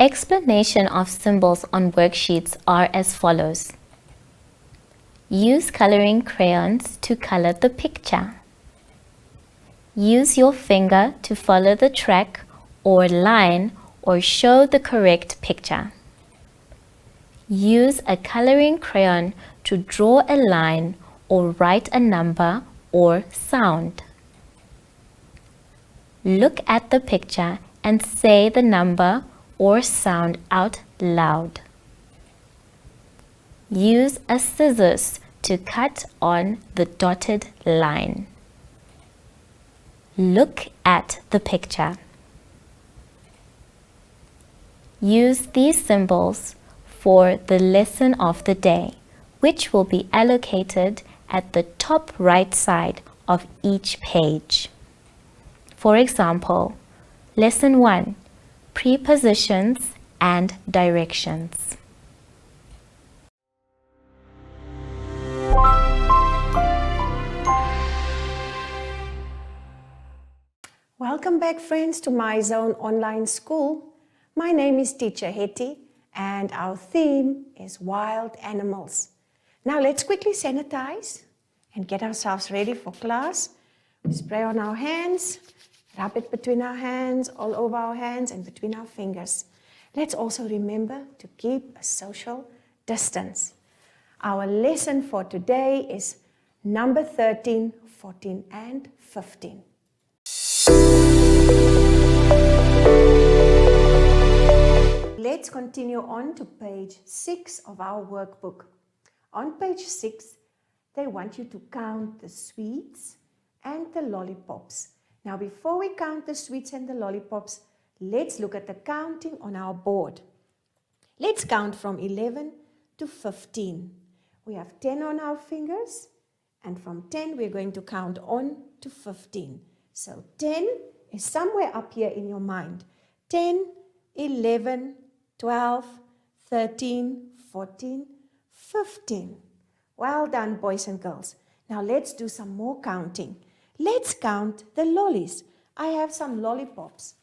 Explanation of symbols on worksheets are as follows. Use coloring crayons to color the picture. Use your finger to follow the track or line or show the correct picture. Use a coloring crayon to draw a line or write a number or sound. Look at the picture and say the number or sound out loud. Use a scissors to cut on the dotted line. Look at the picture. Use these symbols for the lesson of the day, which will be allocated at the top right side of each page. For example, Lesson 1, Prepositions and Directions. Welcome back, friends, to MyZone Online School. My name is Teacher Hetty and our theme is wild animals. Now let's quickly sanitize and get ourselves ready for class. We spray on our hands, rub it between our hands, all over our hands and between our fingers. Let's also remember to keep a social distance. Our lesson for today is number 13, 14 and 15. Let's continue on to page 6 of our workbook. On page 6, they want you to count the sweets and the lollipops. Now, before we count the sweets and the lollipops, let's look at the counting on our board. Let's count from 11 to 15. We have 10 on our fingers, and from 10 we're going to count on to 15. So 10 is somewhere up here in your mind. 10, 11, 12, 13, 14, 15. Well done, boys and girls. Now let's do some more counting. Let's count the lollies. I have some lollipops.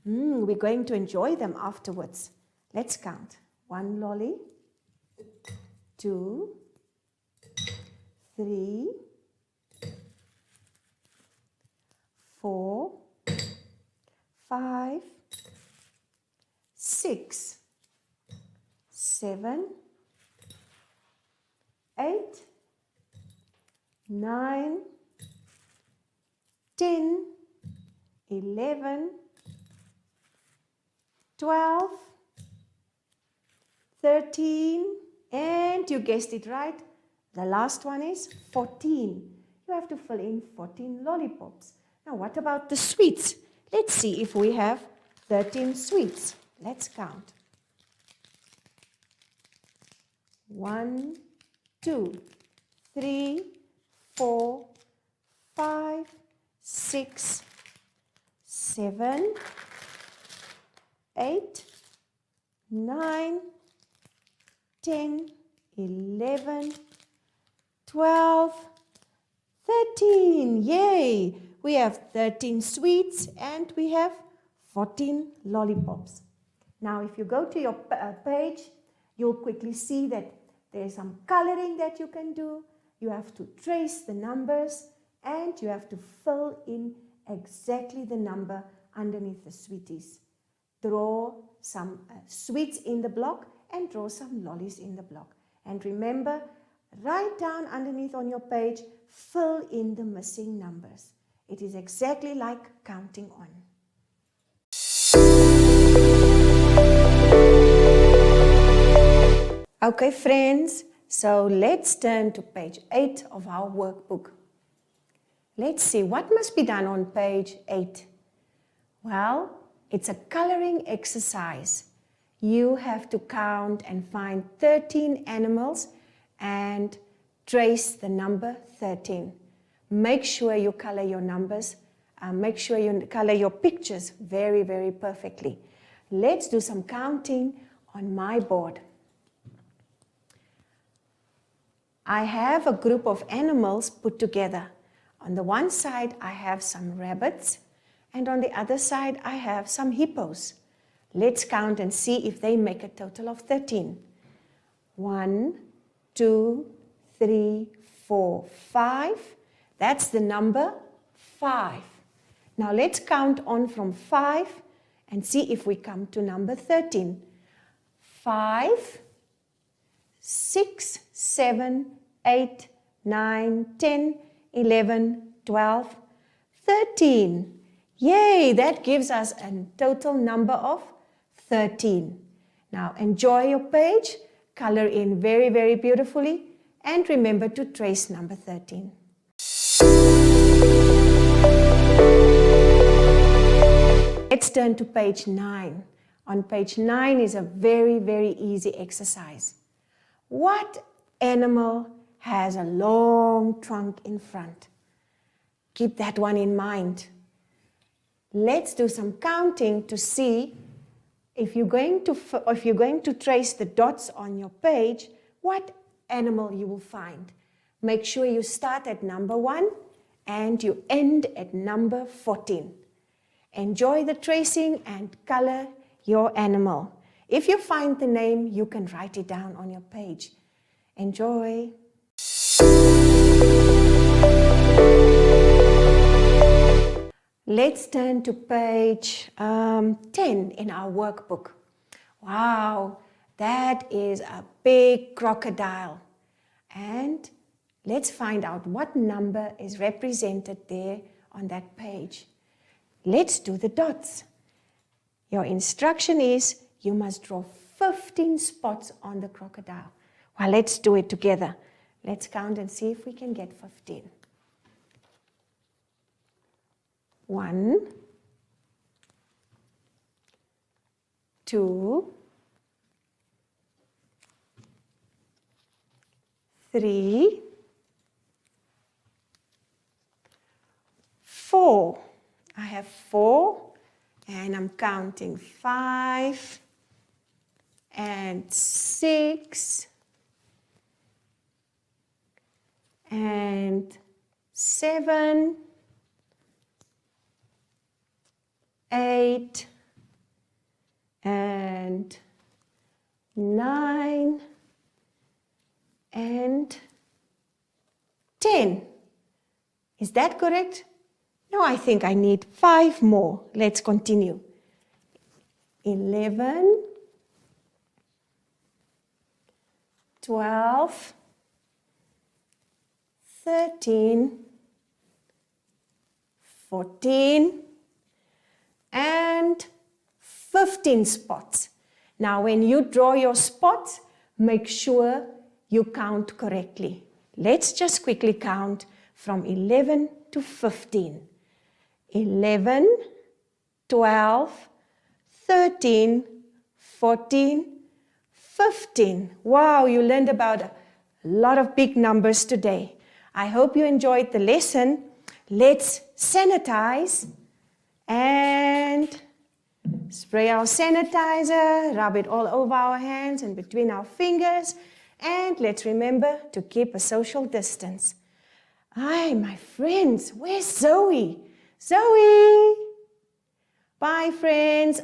We're going to enjoy them afterwards. Let's count. 1 lolly, 2, 3, 4, 5, 6, 7, 8, 9, 10, 11, 12, 13, and you guessed it right, the last one is 14. You have to fill in 14 lollipops. Now what about the sweets? Let's see if we have 13 sweets. Let's count. 1, 2, 3, 4, 5, 6, 7, 8, 9, 10, 11, 12, 13. Yay! We have 13 sweets and we have 14 lollipops. Now, if you go to your page, you'll quickly see that there's some coloring that you can do. You have to trace the numbers and you have to fill in exactly the number underneath the sweeties. Draw some sweets in the block and draw some lollies in the block. And remember, write down underneath on your page, fill in the missing numbers. It is exactly like counting on. Okay, friends, so let's turn to page 8 of our workbook. Let's see what must be done on page 8. Well, it's a coloring exercise. You have to count and find 13 animals and trace the number 13. Make sure you color your numbers. Make sure you color your pictures very, very perfectly. Let's do some counting on my board. I have a group of animals put together. On the one side, I have some rabbits, and on the other side, I have some hippos. Let's count and see if they make a total of 13. 1, 2, 3, 4, 5. That's the number 5. Now let's count on from 5 and see if we come to number 13. 5, 6, 7, 8, 9, 10, 11, 12, 13. Yay, that gives us a total number of 13. Now enjoy your page, color in very, very beautifully, and remember to trace number 13. Let's turn to page 9. On page 9 is a very, very easy exercise. What animal has a long trunk in front? Keep that one in mind. Let's do some counting to see if you're going to trace the dots on your page, what animal you will find. Make sure you start at number 1 and you end at number 14. Enjoy the tracing and color your animal. If you find the name, you can write it down on your page. Enjoy. Let's turn to page 10 in our workbook. Wow, that is a big crocodile. And let's find out what number is represented there on that page. Let's do the dots. Your instruction is you must draw 15 spots on the crocodile. Well, let's do it together. Let's count and see if we can get 15. 1, 2, 3, 4. I have 4 and I'm counting 5 and 6 and 7, 8 and 9 and 10. Is that correct? No, I think I need 5 more. Let's continue. 11, 12, 13, 14, and 15 spots. Now, when you draw your spots, make sure you count correctly. Let's just quickly count from 11 to 15. 11, 12, 13, 14, 15. Wow, you learned about a lot of big numbers today. I hope you enjoyed the lesson. Let's sanitize and spray our sanitizer, rub it all over our hands and between our fingers, and let's remember to keep a social distance. Hi, my friends, where's Zoe? Zoe! Bye, friends.